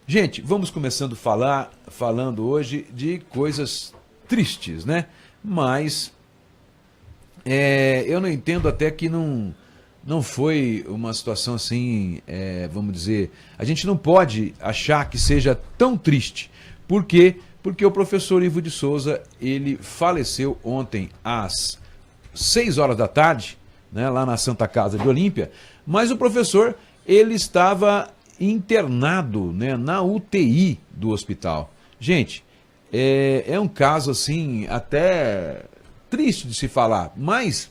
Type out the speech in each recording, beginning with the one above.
Gente, vamos começando falando hoje de coisas tristes, né? Mas eu não entendo até que não foi uma situação assim, vamos dizer, a gente não pode achar que seja tão triste. Por quê? Porque o professor Ivo de Souza, ele faleceu ontem às 6 horas da tarde, né, lá na Santa Casa de Olímpia, mas o professor, ele estava internado, né, na UTI do hospital. Gente, é um caso assim, até triste de se falar, mas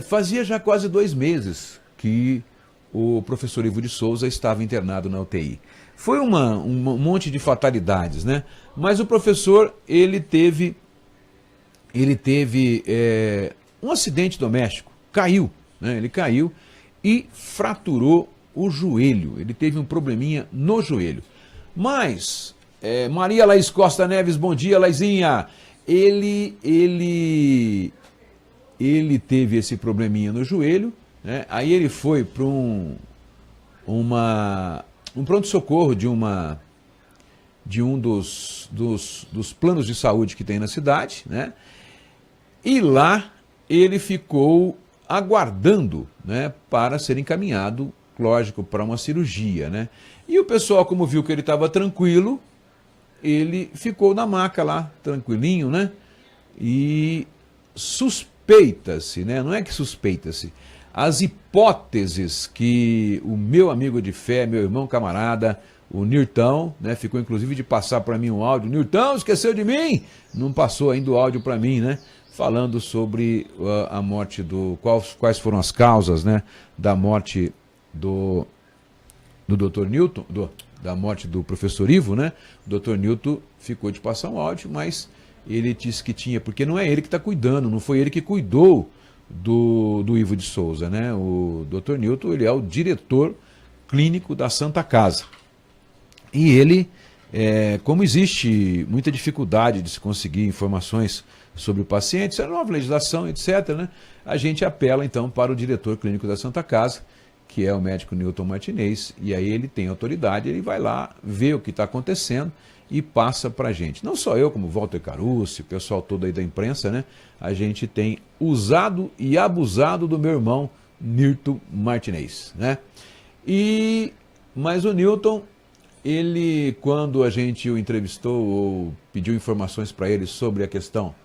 fazia já quase 2 meses que o professor Ivo de Souza estava internado na UTI. Foi um monte de fatalidades, né? Mas o professor, ele teve um acidente doméstico, caiu, né? Ele caiu e fraturou o joelho. Ele teve um probleminha no joelho. Mas, Maria Laís Costa Neves, bom dia, Laizinha. Ele teve esse probleminha no joelho, né? Aí ele foi para um pronto-socorro de um dos planos de saúde que tem na cidade, né? E lá ele ficou aguardando, né, para ser encaminhado, lógico, para uma cirurgia, né? E o pessoal, como viu que ele estava tranquilo, ele ficou na maca lá, tranquilinho, né? E suspeita-se, né? Não é que suspeita-se, as hipóteses que o meu amigo de fé, meu irmão camarada, o Nirtão, né, ficou inclusive de passar para mim um áudio. Nirtão, esqueceu de mim? Não passou ainda o áudio para mim, né? Falando sobre a morte quais foram as causas, né, da morte do Dr. Newton, da morte do professor Ivo, né? O Dr. Newton ficou de passar um áudio, mas ele disse que tinha, porque não é ele que está cuidando, não foi ele que cuidou do Ivo de Souza, né? O Dr. Newton, ele é o diretor clínico da Santa Casa. E ele, como existe muita dificuldade de se conseguir informações sobre o paciente, isso é nova legislação, etc., né? A gente apela então para o diretor clínico da Santa Casa, que é o médico Newton Martinez, e aí ele tem autoridade, ele vai lá, vê o que está acontecendo e passa para a gente. Não só eu, como Walter Carucci, o pessoal todo aí da imprensa, né? A gente tem usado e abusado do meu irmão Newton Martinez, né? Mas o Newton, ele, quando a gente o entrevistou ou pediu informações para ele sobre a questão,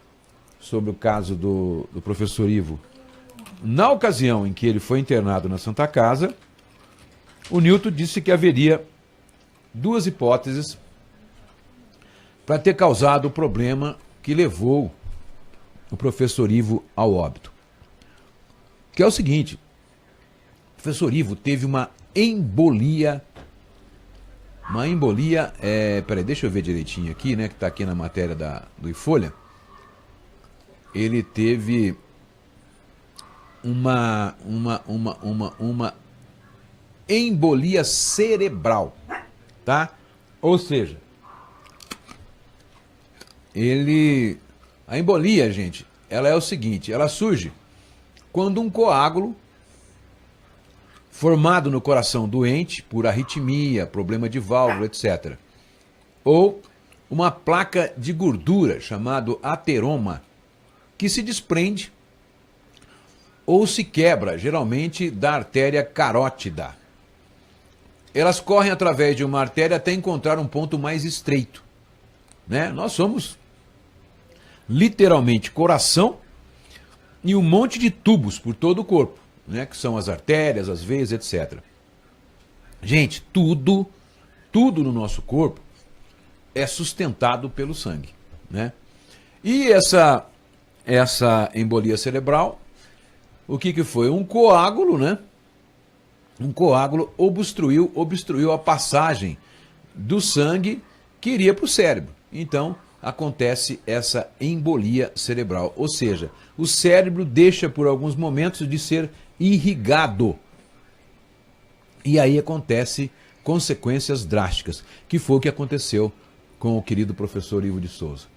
sobre o caso do professor Ivo, na ocasião em que ele foi internado na Santa Casa, o Newton disse que haveria 2 hipóteses para ter causado o problema que levou o professor Ivo ao óbito. Que é o seguinte: o professor Ivo teve uma embolia. Peraí, deixa eu ver direitinho aqui, né? Que está aqui na matéria do iFolha. Ele teve uma embolia cerebral, tá? Ou seja, a embolia, gente, ela é o seguinte, ela surge quando um coágulo formado no coração doente por arritmia, problema de válvula, etc., ou uma placa de gordura chamado ateroma, que se desprende ou se quebra, geralmente da artéria carótida. Elas correm através de uma artéria até encontrar um ponto mais estreito, né? Nós somos literalmente coração e um monte de tubos por todo o corpo, né? Que são as artérias, as veias, etc. Gente, tudo no nosso corpo é sustentado pelo sangue, né? E essa embolia cerebral, o que foi? Um coágulo, né? Um coágulo obstruiu a passagem do sangue que iria para o cérebro. Então, acontece essa embolia cerebral. Ou seja, o cérebro deixa por alguns momentos de ser irrigado. E aí acontece consequências drásticas, que foi o que aconteceu com o querido professor Ivo de Souza.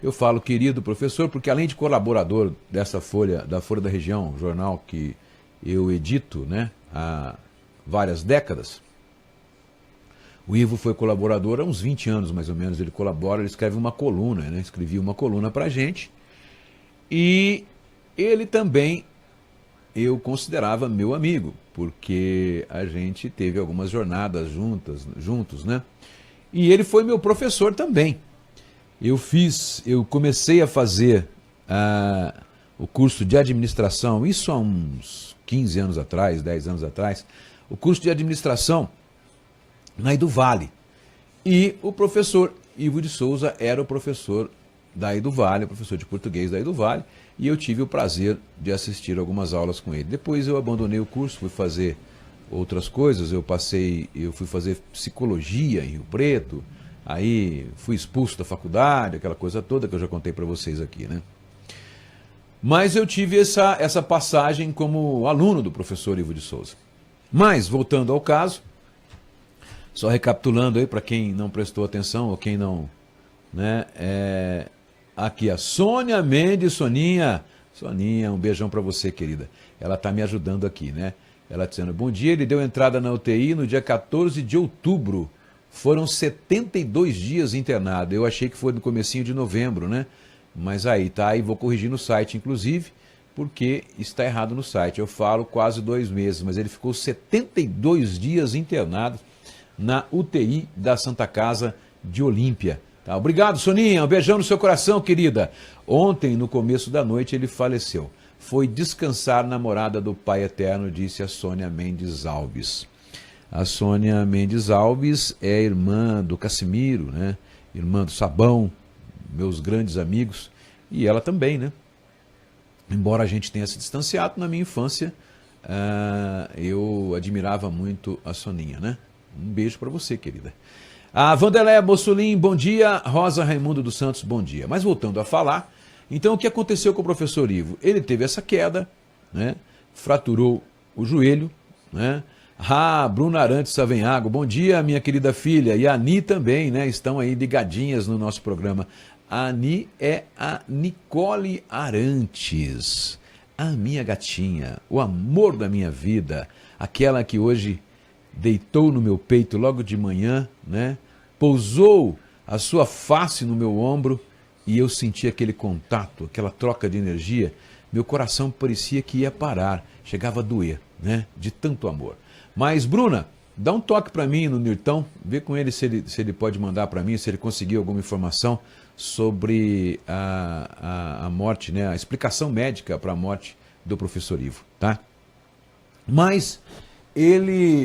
Eu falo querido professor porque, além de colaborador dessa Folha, da Folha da Região, jornal que eu edito, né, há várias décadas, O Ivo foi colaborador há uns 20 anos, mais ou menos, ele colabora, ele escreve uma coluna, né? Escrevia uma coluna pra gente. E ele também eu considerava meu amigo, porque a gente teve algumas jornadas juntos, né? E ele foi meu professor também. Eu comecei a fazer o curso de administração, isso há uns 15 anos atrás, 10 anos atrás, o curso de administração na Eduvale. E o professor Ivo de Souza era o professor da Eduvale, o professor de português da Eduvale, e eu tive o prazer de assistir algumas aulas com ele. Depois eu abandonei o curso, fui fazer outras coisas, eu fui fazer psicologia em Rio Preto, aí fui expulso da faculdade, aquela coisa toda que eu já contei para vocês aqui, né? Mas eu tive essa passagem como aluno do professor Ivo de Souza. Mas, voltando ao caso, só recapitulando aí para quem não prestou atenção ou quem não, né, aqui a Sônia Mendes, Soninha, um beijão para você, querida. Ela está me ajudando aqui, né? Ela dizendo, bom dia, ele deu entrada na UTI no dia 14 de outubro. Foram 72 dias internado. Eu achei que foi no comecinho de novembro, né? Mas aí, tá? E vou corrigir no site, inclusive, porque está errado no site. Eu falo quase 2 meses, mas ele ficou 72 dias internado na UTI da Santa Casa de Olímpia. Tá? Obrigado, Soninha. Um beijão no seu coração, querida. Ontem, no começo da noite, ele faleceu. Foi descansar na morada do Pai Eterno, disse a Sônia Mendes Alves. A Sônia Mendes Alves é irmã do Cassimiro, né? Irmã do Sabão, meus grandes amigos, e ela também, né? Embora a gente tenha se distanciado, na minha infância, eu admirava muito a Soninha, né? Um beijo para você, querida. A Vandelé Bossolim, bom dia. Rosa Raimundo dos Santos, bom dia. Mas voltando a falar, então o que aconteceu com o professor Ivo? Ele teve essa queda, né? Fraturou o joelho, né? Bruna Arantes Savenhago, bom dia, minha querida filha. E a Ani também, né? Estão aí ligadinhas no nosso programa. A Ani é a Nicole Arantes, a minha gatinha, o amor da minha vida, aquela que hoje deitou no meu peito logo de manhã, né? Pousou a sua face no meu ombro e eu senti aquele contato, aquela troca de energia. Meu coração parecia que ia parar, chegava a doer, né? De tanto amor. Mas, Bruna, dá um toque para mim no Nirtão, vê com ele se ele pode mandar para mim, se ele conseguiu alguma informação sobre a morte, né? A explicação médica para a morte do professor Ivo, tá? Mas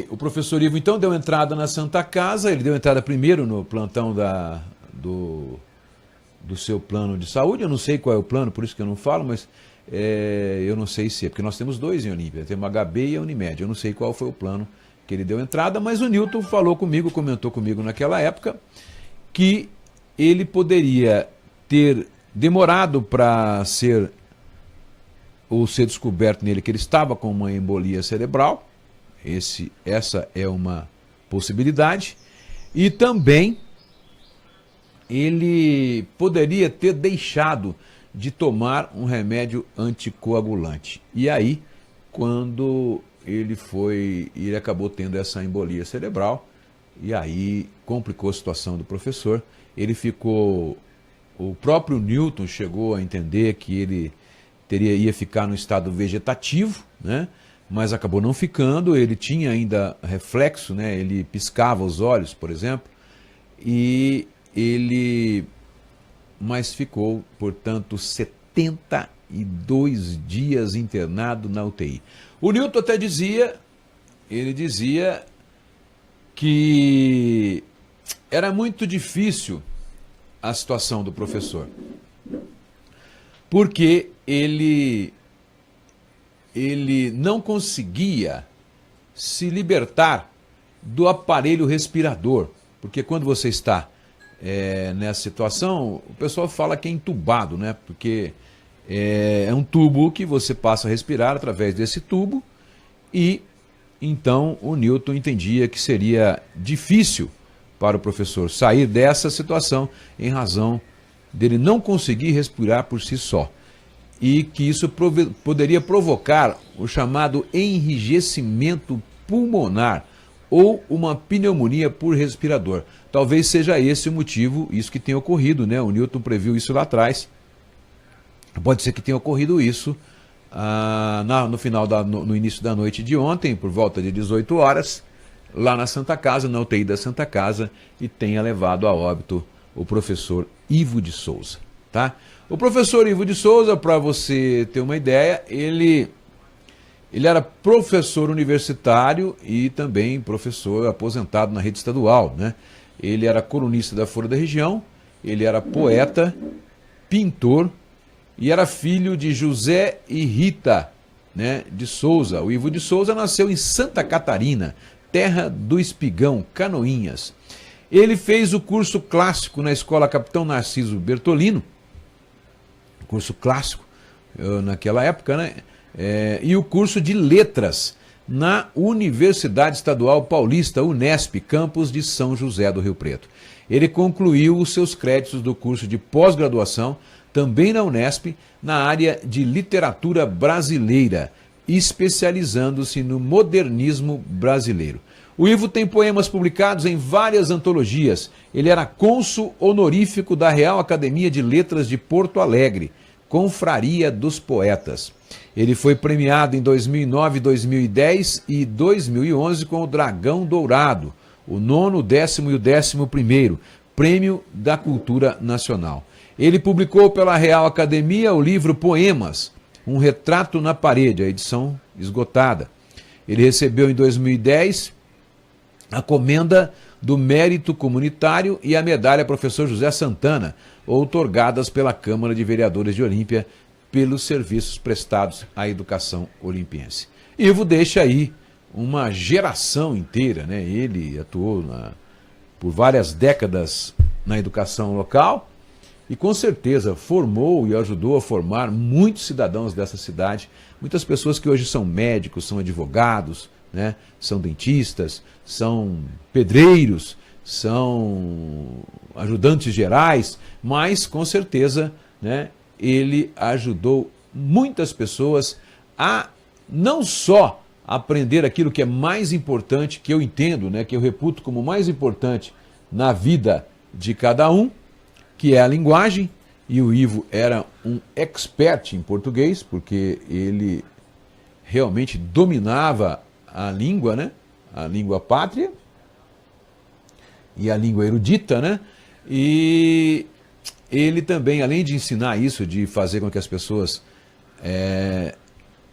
o professor Ivo, então, deu entrada na Santa Casa, ele deu entrada primeiro no plantão do seu plano de saúde, eu não sei qual é o plano, por isso que eu não falo, mas eu não sei se é, porque nós temos 2 em Olímpia, temos a HB e a Unimed, eu não sei qual foi o plano que ele deu entrada, mas o Nilton falou comigo, comentou comigo naquela época, que ele poderia ter demorado para ser descoberto nele que ele estava com uma embolia cerebral, essa é uma possibilidade, e também ele poderia ter deixado de tomar um remédio anticoagulante. E aí, quando ele acabou tendo essa embolia cerebral, e aí complicou a situação do professor, o próprio Newton chegou a entender que ele ia ficar no estado vegetativo, né? Mas acabou não ficando, ele tinha ainda reflexo, né? Ele piscava os olhos, por exemplo, mas ficou, portanto, 72 dias internado na UTI. O Newton até dizia que era muito difícil a situação do professor, porque ele não conseguia se libertar do aparelho respirador, porque quando você está nessa situação, o pessoal fala que é entubado, né? Porque é um tubo que você passa a respirar através desse tubo, e então o Newton entendia que seria difícil para o professor sair dessa situação em razão dele não conseguir respirar por si só, e que isso poderia provocar o chamado enrijecimento pulmonar, ou uma pneumonia por respirador. Talvez seja esse o motivo, isso que tenha ocorrido, né? O Newton previu isso lá atrás. Pode ser que tenha ocorrido isso no início da noite de ontem, por volta de 18 horas, lá na Santa Casa, na UTI da Santa Casa, e tenha levado a óbito o professor Ivo de Souza. Tá? O professor Ivo de Souza, para você ter uma ideia, ele era professor universitário e também professor aposentado na rede estadual, né? Ele era colunista da Folha da Região, ele era poeta, pintor e era filho de José e Rita, né, de Souza. O Ivo de Souza nasceu em Santa Catarina, terra do Espigão, Canoinhas. Ele fez o curso clássico na Escola Capitão Narciso Bertolino, curso clássico naquela época, né? E o curso de letras na Universidade Estadual Paulista, Unesp, campus de São José do Rio Preto. Ele concluiu os seus créditos do curso de pós-graduação, também na Unesp, na área de literatura brasileira, especializando-se no modernismo brasileiro. O Ivo tem poemas publicados em várias antologias. Ele era cônsul honorífico da Real Academia de Letras de Porto Alegre, Confraria dos Poetas. Ele foi premiado em 2009, 2010 e 2011 com o Dragão Dourado, o 9º, 10º e o 11º Prêmio da Cultura Nacional. Ele publicou pela Real Academia o livro Poemas, um retrato na parede, a edição esgotada. Ele recebeu em 2010 a Comenda do Mérito Comunitário e a medalha Professor José Santana, outorgadas pela Câmara de Vereadores de Olímpia pelos serviços prestados à educação olimpiense. Ivo deixa aí uma geração inteira, né? Ele atuou por várias décadas na educação local e com certeza formou e ajudou a formar muitos cidadãos dessa cidade, muitas pessoas que hoje são médicos, são advogados, né? São dentistas, são pedreiros, são ajudantes gerais, mas com certeza, né, ele ajudou muitas pessoas a não só aprender aquilo que é mais importante, que eu entendo, né, que eu reputo como mais importante na vida de cada um, que é a linguagem, e o Ivo era um expert em português, porque ele realmente dominava a língua, né, a língua pátria e a língua erudita, né, e ele também, além de ensinar isso, de fazer com que as pessoas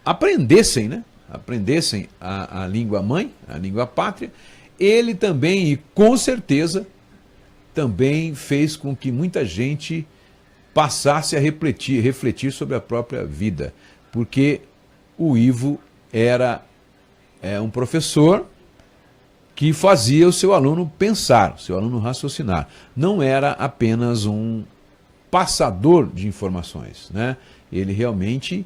aprendessem, né? Aprendessem a língua mãe, a língua pátria, ele também, e com certeza, também fez com que muita gente passasse a refletir sobre a própria vida, porque o Ivo era um professor que fazia o seu aluno pensar, o seu aluno raciocinar. Não era apenas um passador de informações, né? Ele realmente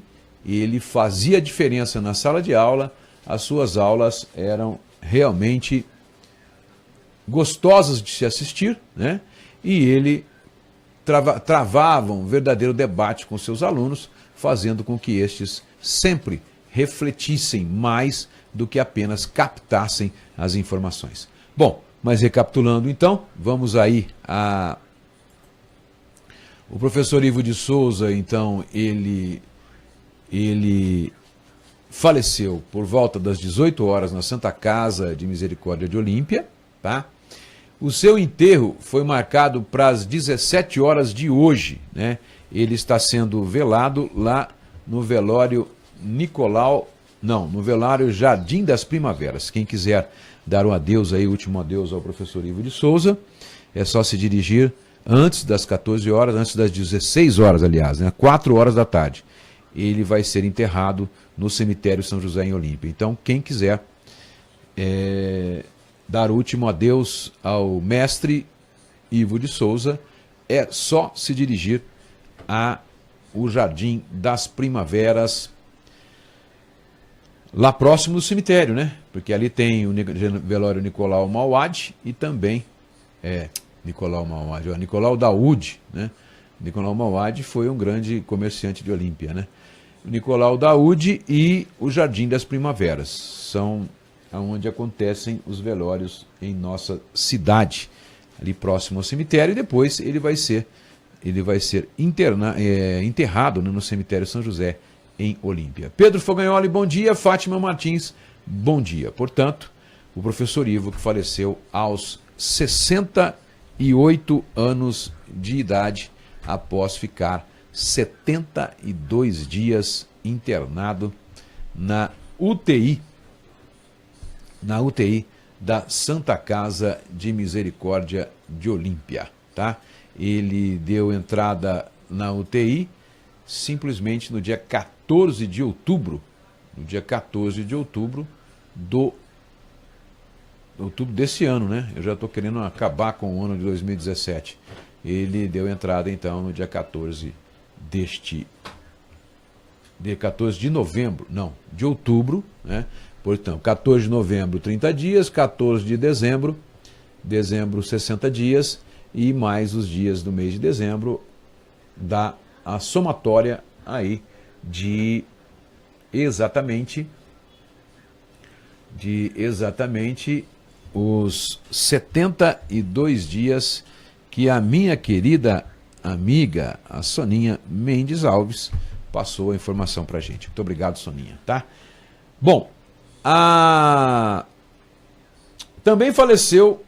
fazia a diferença na sala de aula, as suas aulas eram realmente gostosas de se assistir, né? E ele travava um verdadeiro debate com seus alunos, fazendo com que estes sempre refletissem mais do que apenas captassem as informações. Bom, mas recapitulando então, vamos aí o professor Ivo de Souza, então, ele faleceu por volta das 18 horas na Santa Casa de Misericórdia de Olímpia, tá? O seu enterro foi marcado para as 17 horas de hoje, né? Ele está sendo velado lá no velório no velório Jardim das Primaveras. Quem quiser dar um adeus aí, último adeus ao professor Ivo de Souza, é só se dirigir antes das 14 horas, antes das 16 horas, aliás, né? 4 horas da tarde. Ele vai ser enterrado no cemitério São José em Olímpia. Então, quem quiser dar o último adeus ao mestre Ivo de Souza, é só se dirigir ao Jardim das Primaveras, lá próximo do cemitério, né? Porque ali tem o velório Nicolau Mauad e também Nicolau Daúde, né? Nicolau Mauad foi um grande comerciante de Olímpia, né? O Nicolau Daúde e o Jardim das Primaveras são onde acontecem os velórios em nossa cidade, ali próximo ao cemitério, e depois ele vai ser enterrado, né, no cemitério São José, em Olímpia. Pedro Fogagnoli, bom dia. Fátima Martins, bom dia. Portanto, o professor Ivo, que faleceu aos 68 anos de idade, após ficar 72 dias internado na UTI da Santa Casa de Misericórdia de Olímpia, tá? Ele deu entrada na UTI simplesmente no dia 14 de outubro, outubro desse ano, né? Eu já estou querendo acabar com o ano de 2017. Ele deu entrada, então, no dia 14 de novembro, não, de outubro, né? Portanto, 14 de novembro, 30 dias, 14 de dezembro, 60 dias, e mais os dias do mês de dezembro, dá a somatória aí de exatamente os 72 dias que a minha querida amiga, a Soninha Mendes Alves, passou a informação pra gente. Muito obrigado, Soninha, tá? Bom, também faleceu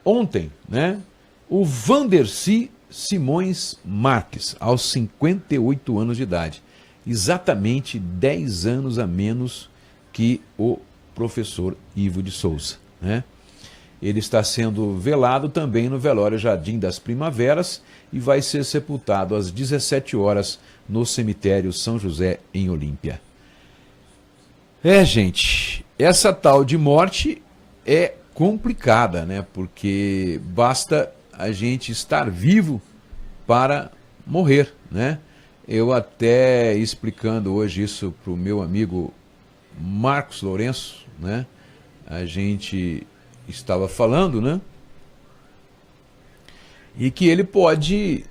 ontem, né, o Vandercy Simões Marques, aos 58 anos de idade. Exatamente 10 anos a menos que o professor Ivo de Souza, né? Ele está sendo velado também no velório Jardim das Primaveras e vai ser sepultado às 17 horas no cemitério São José, em Olímpia. Gente, essa tal de morte é complicada, né? Porque basta a gente estar vivo para morrer, né? Eu até explicando hoje isso para o meu amigo Marcos Lourenço, né? A gente estava falando, né? E que ele pode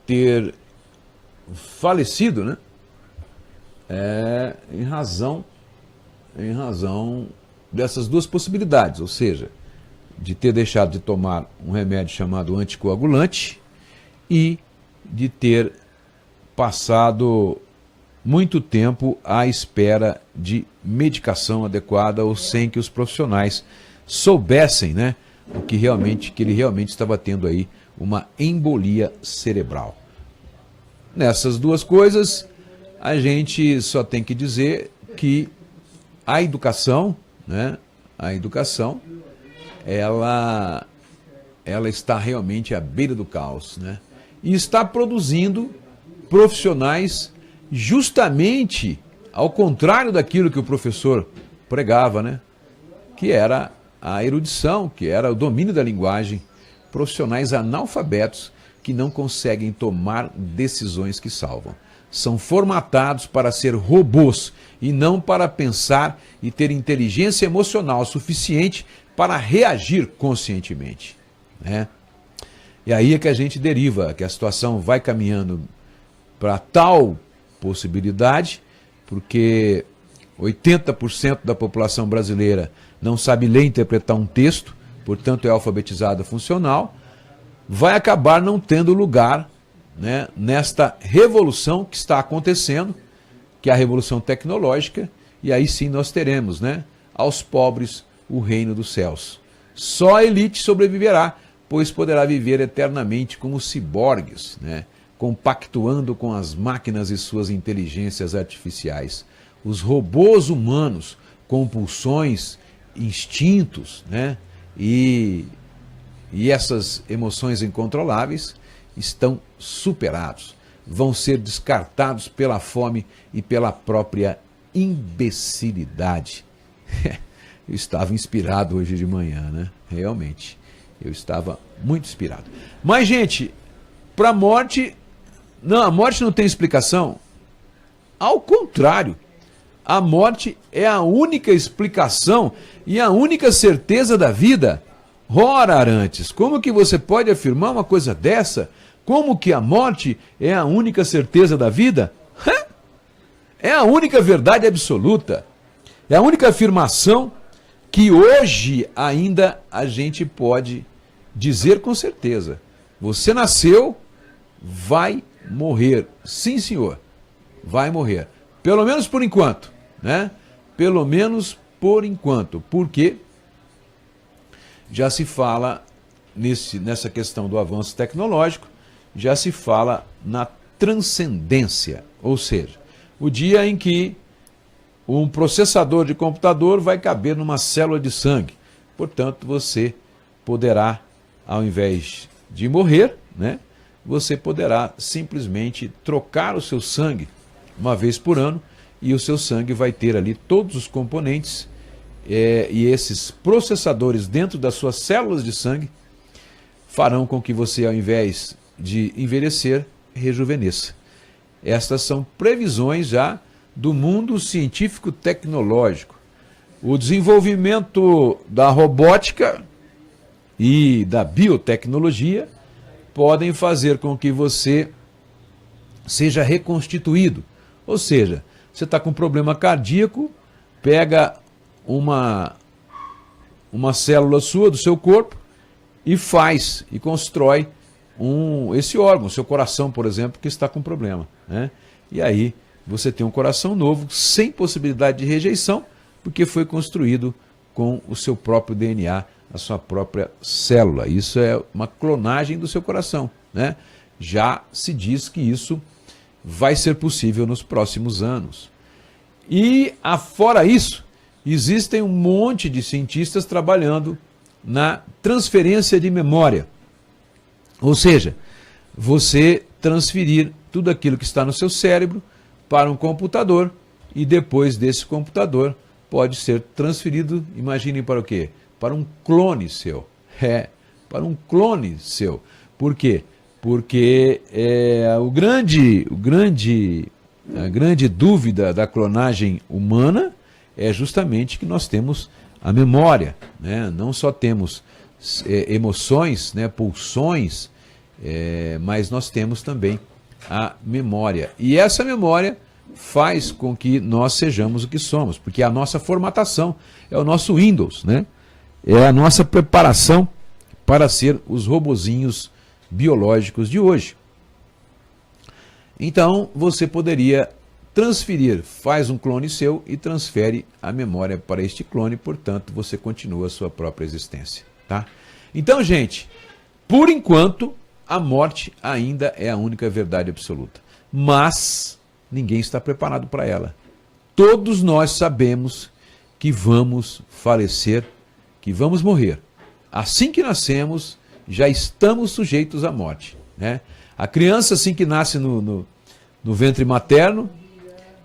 ter falecido, né? Em razão dessas duas possibilidades, ou seja, de ter deixado de tomar um remédio chamado anticoagulante e de ter passado muito tempo à espera de medicação adequada ou sem que os profissionais soubessem, né, que ele realmente estava tendo aí uma embolia cerebral. Nessas duas coisas, a gente só tem que dizer que a educação, né, ela está realmente à beira do caos, né? E está produzindo profissionais justamente ao contrário daquilo que o professor pregava, né? Que era a erudição, que era o domínio da linguagem, profissionais analfabetos que não conseguem tomar decisões que salvam. São formatados para ser robôs e não para pensar e ter inteligência emocional suficiente para reagir conscientemente, né? E aí é que a gente deriva, que a situação vai caminhando para tal possibilidade, porque 80% da população brasileira não sabe ler e interpretar um texto, portanto é alfabetizada funcional, vai acabar não tendo lugar, né, nesta revolução que está acontecendo, que é a revolução tecnológica, e aí sim nós teremos, né, aos pobres o reino dos céus. Só a elite sobreviverá, pois poderá viver eternamente como ciborgues, né, compactuando com as máquinas e suas inteligências artificiais. Os robôs humanos com pulsões, instintos, né, e essas emoções incontroláveis estão superados. Vão ser descartados pela fome e pela própria imbecilidade. Eu estava inspirado hoje de manhã, né? Realmente, eu estava muito inspirado. Mas, gente, para a morte não tem explicação. Ao contrário, a morte é a única explicação e a única certeza da vida. Ora, Arantes, como que você pode afirmar uma coisa dessa? Como que a morte é a única certeza da vida? É a única verdade absoluta. É a única afirmação que hoje ainda a gente pode dizer com certeza: você nasceu, vai morrer. Sim, senhor, vai morrer. Pelo menos por enquanto, né? Pelo menos por enquanto, porque já se fala nessa questão do avanço tecnológico, já se fala na transcendência, ou seja, o dia em que um processador de computador vai caber numa célula de sangue. Portanto, você poderá, ao invés de morrer, né, você poderá simplesmente trocar o seu sangue uma vez por ano, e o seu sangue vai ter ali todos os componentes e esses processadores dentro das suas células de sangue farão com que você, ao invés de envelhecer, rejuvenesça. Estas são previsões já do mundo científico-tecnológico. O desenvolvimento da robótica e da biotecnologia podem fazer com que você seja reconstituído. Ou seja, você está com um problema cardíaco, pega uma célula sua do seu corpo e faz, e constrói esse órgão, seu coração, por exemplo, que está com problema, né? E aí você tem um coração novo, sem possibilidade de rejeição, porque foi construído com o seu próprio DNA, a sua própria célula. Isso é uma clonagem do seu coração, né? Já se diz que isso vai ser possível nos próximos anos. E, afora isso, existem um monte de cientistas trabalhando na transferência de memória. Ou seja, você transferir tudo aquilo que está no seu cérebro para um computador e depois desse computador pode ser transferido, imaginem para o quê? Para um clone seu. Para um clone seu. Por quê? Porque a grande dúvida da clonagem humana é justamente que nós temos a memória, né? Não só temos emoções, né, pulsões, mas nós temos também a memória. E essa memória faz com que nós sejamos o que somos, porque é a nossa formatação, é o nosso Windows, né? É a nossa preparação para ser os robozinhos biológicos de hoje. Então, você poderia transferir, faz um clone seu e transfere a memória para este clone, portanto, você continua a sua própria existência, tá? Então, gente, por enquanto, a morte ainda é a única verdade absoluta. Mas ninguém está preparado para ela. Todos nós sabemos que vamos falecer, que vamos morrer. Assim que nascemos, já estamos sujeitos à morte, né? A criança, assim que nasce no ventre materno,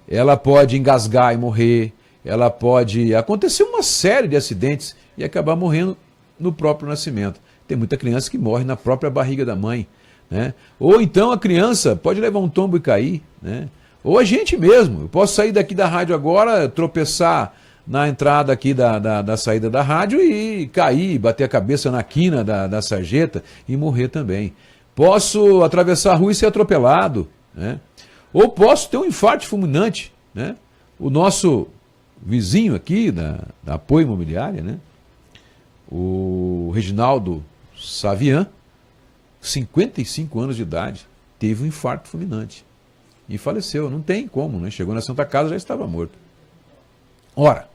ela pode engasgar e morrer, ela pode acontecer uma série de acidentes e acabar morrendo no próprio nascimento. Tem muita criança que morre na própria barriga da mãe, né? Ou então a criança pode levar um tombo e cair, né? Ou a gente mesmo. Eu posso sair daqui da rádio agora, tropeçar na entrada aqui da saída da rádio e cair, bater a cabeça na quina da sarjeta e morrer também. Posso atravessar a rua e ser atropelado, né? Ou posso ter um infarto fulminante, né? O nosso vizinho aqui da Apoio Imobiliária, né? O Reginaldo Savian, 55 anos de idade, teve um infarto fulminante e faleceu. Não tem como, né? Chegou na Santa Casa, já estava morto. Ora,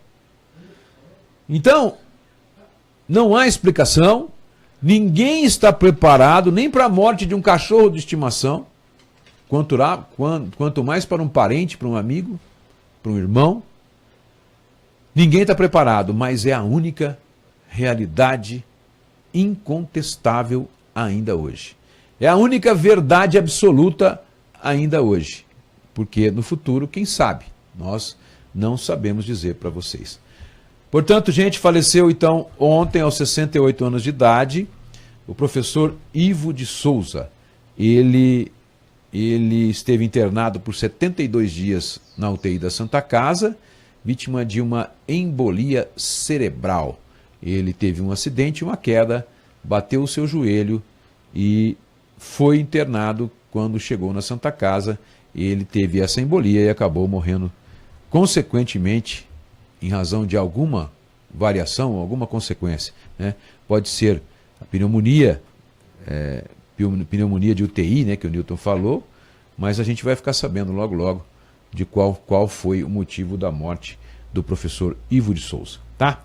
então, não há explicação, ninguém está preparado nem para a morte de um cachorro de estimação, quanto mais para um parente, para um amigo, para um irmão. Ninguém está preparado, mas é a única realidade incontestável ainda hoje. É a única verdade absoluta ainda hoje. Porque no futuro, quem sabe? Nós não sabemos dizer para vocês. Portanto, gente, faleceu então ontem aos 68 anos de idade o professor Ivo de Souza. Ele esteve internado por 72 dias na UTI da Santa Casa, vítima de uma embolia cerebral. Ele teve um acidente, uma queda, bateu o seu joelho e foi internado. Quando chegou na Santa Casa, ele teve essa embolia e acabou morrendo consequentemente, em razão de alguma variação, alguma consequência, né? Pode ser a pneumonia, pneumonia de UTI, né, que o Newton falou, mas a gente vai ficar sabendo logo logo de qual foi o motivo da morte do professor Ivo de Souza, tá?